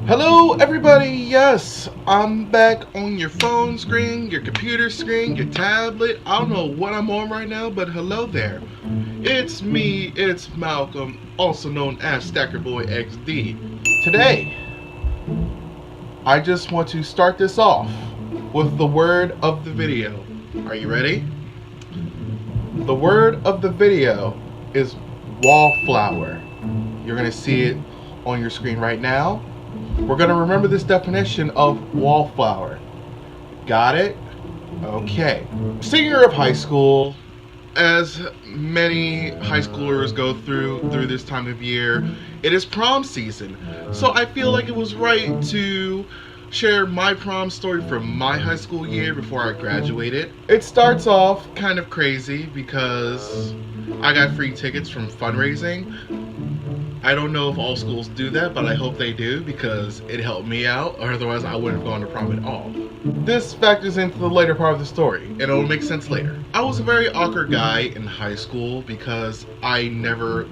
Hello everybody, yes, I'm back on your phone screen, your computer screen, your tablet. I don't know what I'm on right now, but hello there. It's me, it's Malcolm, also known as Stacker Boy XD. Today, I just want to start this off with the word of the video. Are you ready? The word of the video is wallflower. You're gonna see it on your screen right now. We're going to remember this definition of wallflower. Got it? Okay. Senior of high school, as many high schoolers go through this time of year, it is prom season. So I feel like it was right to share my prom story from my high school year before I graduated. It starts off kind of crazy because I got free tickets from fundraising. I don't know if all schools do that, but I hope they do because it helped me out, or otherwise I wouldn't have gone to prom at all. This factors into the later part of the story, and it'll make sense later. I was a very awkward guy in high school because I never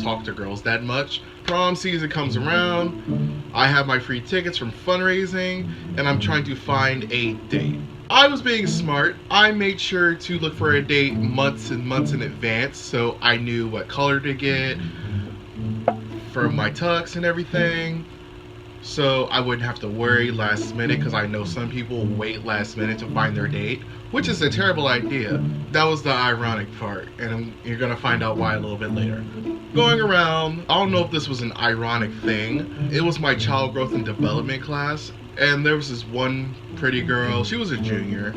talked to girls that much. Prom season comes around, I have my free tickets from fundraising, and I'm trying to find a date. I was being smart. I made sure to look for a date months and months in advance so I knew what color to get for my tux and everything, so I wouldn't have to worry last minute, because I know some people wait last minute to find their date, which is a terrible idea. That was the ironic part, and you're gonna find out why a little bit later. Going around, I don't know if this was an ironic thing, it was my child growth and development class, and there was this one pretty girl. She was a junior.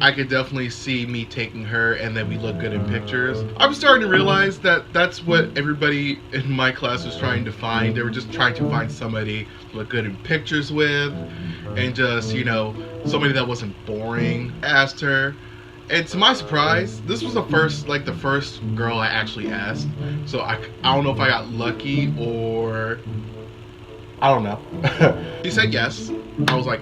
I could definitely see me taking her, and then we look good in pictures. I'm starting to realize that that's what everybody in my class was trying to find. They were just trying to find somebody to look good in pictures with, and just, you know, somebody that wasn't boring. I asked her, and to my surprise, this was the first girl I actually asked. So I don't know if I got lucky or I don't know. She said yes. I was like,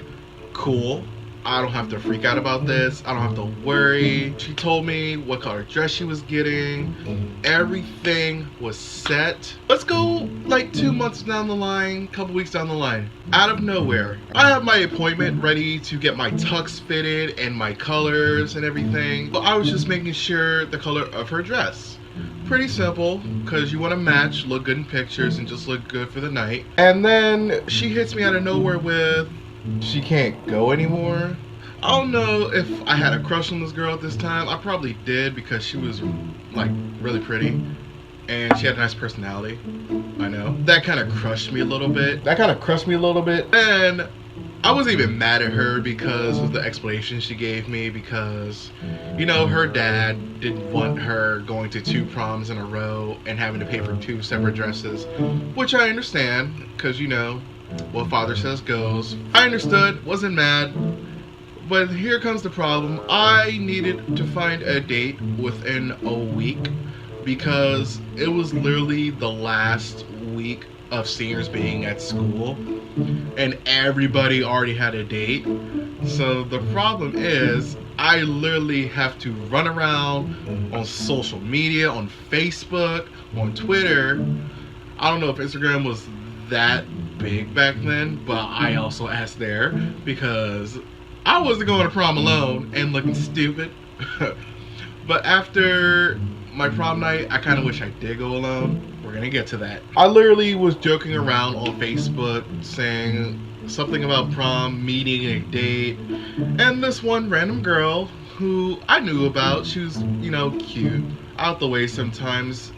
cool. I don't have to freak out about this. I don't have to worry. She told me what color dress she was getting. Everything was set. Let's go 2 months down the line, couple weeks down the line. Out of nowhere, I have my appointment ready to get my tux fitted and my colors and everything. But I was just making sure the color of her dress. Pretty simple, because you want to match, look good in pictures, and just look good for the night. And then she hits me out of nowhere with, she can't go anymore. I don't know if I had a crush on this girl at this time. I probably did, because she was really pretty and she had a nice personality. I know. That kind of crushed me a little bit. And I wasn't even mad at her because of the explanation she gave me, because, you know, her dad didn't want her going to 2 proms in a row and having to pay for 2 separate dresses, which I understand, because, you know, what father says goes. I understood, wasn't mad, but here comes the problem. I needed to find a date within a week because it was literally the last week of seniors being at school, and everybody already had a date. So the problem is, I literally have to run around on social media, on Facebook, on Twitter. I don't know if Instagram was that big back then, but I also asked there because I wasn't going to prom alone and looking stupid. But after my prom night, I kind of wish I did go alone. We're gonna get to that. I literally was joking around on Facebook saying something about prom, meeting a date, and this one random girl who I knew about, she was, you know, cute, out the way sometimes,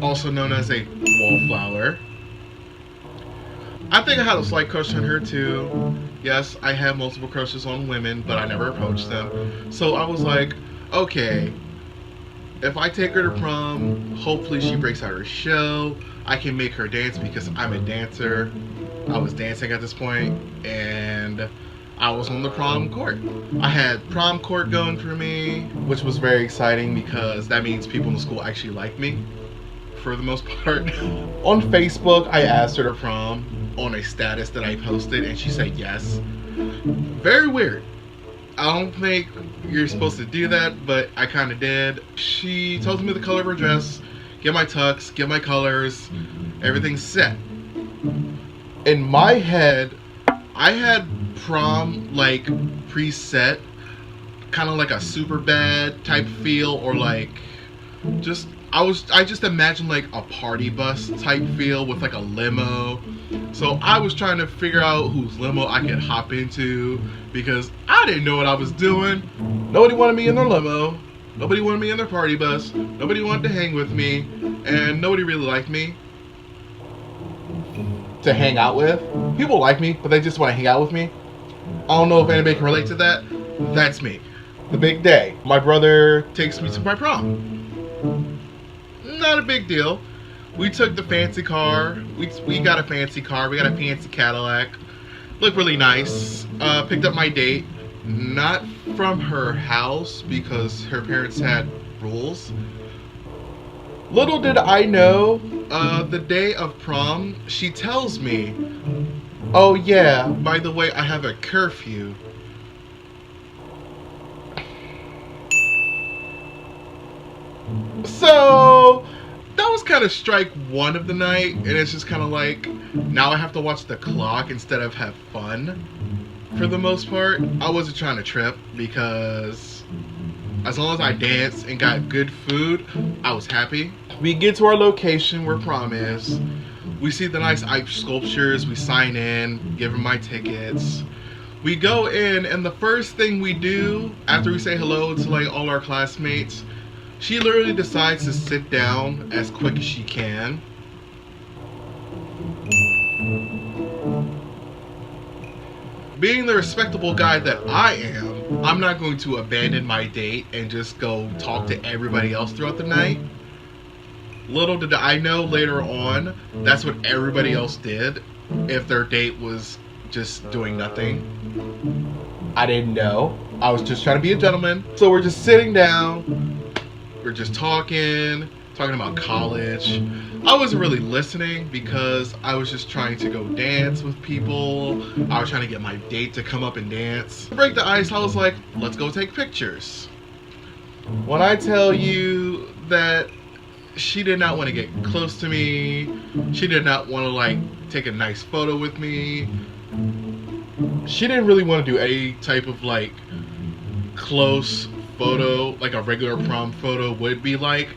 also known as a wallflower. I think I had a slight crush on her too. Yes, I have multiple crushes on women, but I never approached them. So I was like, okay, if I take her to prom, hopefully she breaks out her show. I can make her dance because I'm a dancer. I was dancing at this point, and I was on the prom court. I had prom court going for me, which was very exciting because that means people in the school actually like me, for the most part. On Facebook, I asked her to prom on a status that I posted, and she said yes. Very weird. I don't think you're supposed to do that, but I kind of did. She told me the color of her dress, get my tux, get my colors, everything's set. in my head, I had prom like preset, kind of like a super bad type feel, or like just I just imagined like a party bus type feel with like a limo. So I was trying to figure out whose limo I could hop into because I didn't know what I was doing. Nobody wanted me in their limo. Nobody wanted me in their party bus. Nobody wanted to hang with me, and nobody really liked me to hang out with. People like me, but they just want to hang out with me. I don't know if anybody can relate to that. That's me. The big day. My brother takes me to my prom. Not a big deal. We took the fancy car. We got a fancy car. We got a fancy Cadillac. Looked really nice. Picked up my date. Not from her house because her parents had rules. Little did I know, the day of prom, she tells me, "Oh yeah, by the way, I have a curfew." So that was kind of strike one of the night, and it's just kind of like, now I have to watch the clock instead of have fun. For the most part, I wasn't trying to trip because as long as I danced and got good food, I was happy. We get to our location where prom is. We see the nice ice sculptures. We sign in, give them my tickets. We go in, and the first thing we do after we say hello to like all our classmates, she literally decides to sit down as quick as she can. Being the respectable guy that I am, I'm not going to abandon my date and just go talk to everybody else throughout the night. Little did I know later on, that's what everybody else did if their date was just doing nothing. I didn't know. I was just trying to be a gentleman. So we're just sitting down. We're just talking about college. I wasn't really listening because I was just trying to go dance with people. I was trying to get my date to come up and dance. To break the ice, I was like, let's go take pictures. When I tell you that she did not want to get close to me, she did not want to like take a nice photo with me. She didn't really want to do any type of like close photo like a regular prom photo would be like.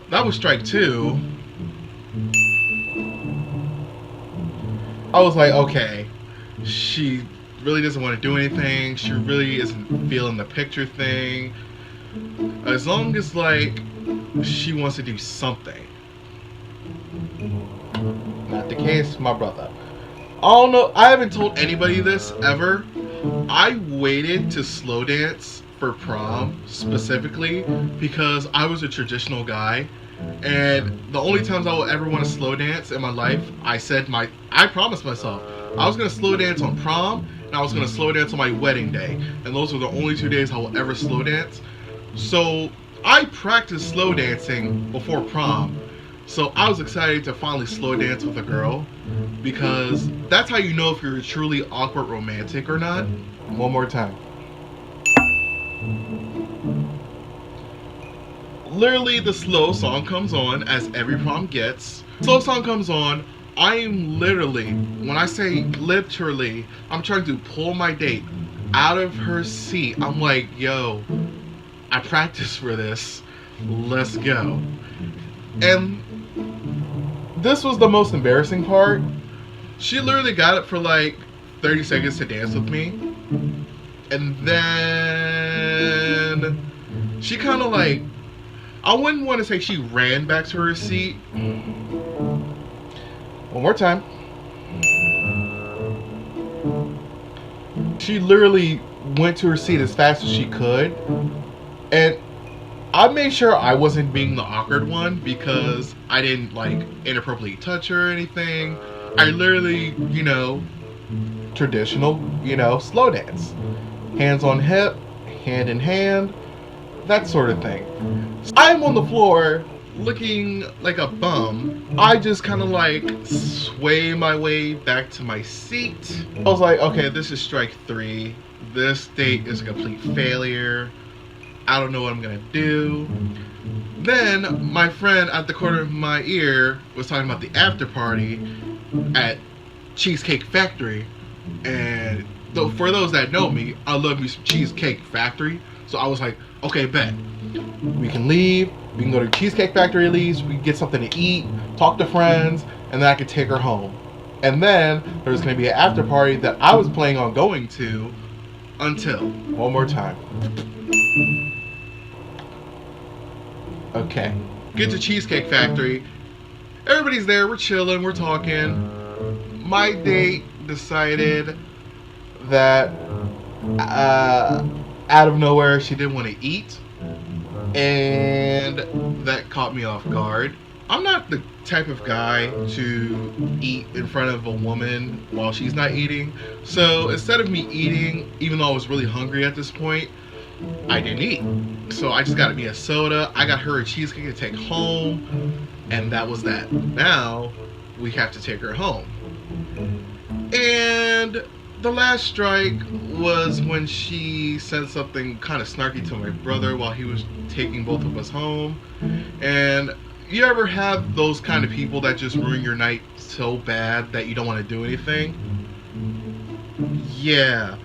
That was strike two. I was like, okay, she really doesn't want to do anything. She really isn't feeling the picture thing. As long as like she wants to do something. Not the case, my brother. I don't know. I haven't told anybody this ever. I waited to slow dance for prom specifically because I was a traditional guy, and the only times I will ever want to slow dance in my life, I promised myself I was going to slow dance on prom and I was going to slow dance on my wedding day, and those were the only 2 days I will ever slow dance. So I practiced slow dancing before prom, so I was excited to finally slow dance with a girl because that's how you know if you're truly awkward romantic or not. One more time. Literally, the slow song comes on, as every prom gets. Slow song comes on. I am literally, when I say literally, I'm trying to pull my date out of her seat. I'm like, yo, I practiced for this. Let's go. And this was the most embarrassing part. She literally got it for like 30 seconds to dance with me. And then she kind of like, I wouldn't want to say she ran back to her seat. One more time. She literally went to her seat as fast as she could. And I made sure I wasn't being the awkward one because I didn't like inappropriately touch her or anything. I literally, traditional, slow dance. Hands on hip, hand in hand, that sort of thing. I'm on the floor looking like a bum. I just kind of like sway my way back to my seat. I was like, okay, this is strike three. This date is a complete failure. I don't know what I'm gonna do. Then my friend at the corner of my ear was talking about the after party at Cheesecake Factory. And for those that know me, I love me some Cheesecake Factory. So I was like, okay, bet. We can leave. We can go to Cheesecake Factory at least. We can get something to eat, talk to friends, and then I could take her home. And then there was going to be an after party that I was planning on going to until, one more time. Okay. Get to Cheesecake Factory. Everybody's there. We're chilling. We're talking. My date decided that out of nowhere she didn't want to eat, and that caught me off guard. I'm not the type of guy to eat in front of a woman while she's not eating, so instead of me eating, even though I was really hungry at this point, I didn't eat. So I just got me a soda, I got her a cheesecake to take home, and that was that. Now we have to take her home. And the last strike was when she said something kind of snarky to my brother while he was taking both of us home. And you ever have those kind of people that just ruin your night so bad that you don't want to do anything? Yeah.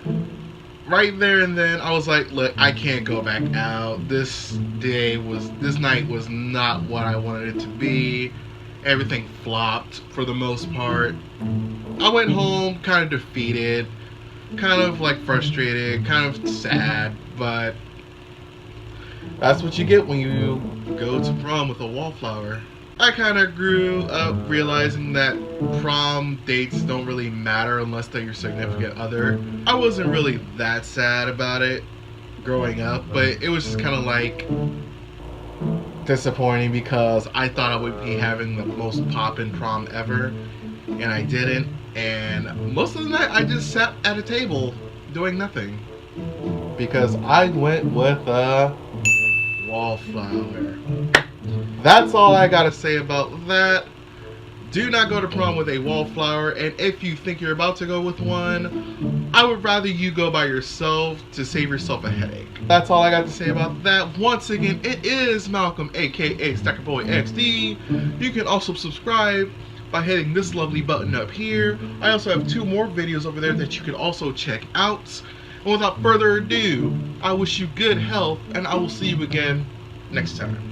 Right there and then, I was like, look, I can't go back out. This night was not what I wanted it to be. Everything flopped for the most part. I went home kind of defeated, kind of like frustrated, kind of sad, but that's what you get when you go to prom with a wallflower. I kind of grew up realizing that prom dates don't really matter unless they're your significant other. I wasn't really that sad about it growing up, but it was just kind of like disappointing because I thought I would be having the most poppin' prom ever, and I didn't. And most of the night I just sat at a table doing nothing because I went with a wallflower. That's all I gotta say about that. Do not go to prom with a wallflower, and if you think you're about to go with one, I would rather you go by yourself to save yourself a headache. That's all I got to say about that. Once again, it is Malcolm, aka Stackerboy XD. You can also subscribe by hitting this lovely button up here. I also have 2 more videos over there that you can also check out. And without further ado, I wish you good health, and I will see you again next time.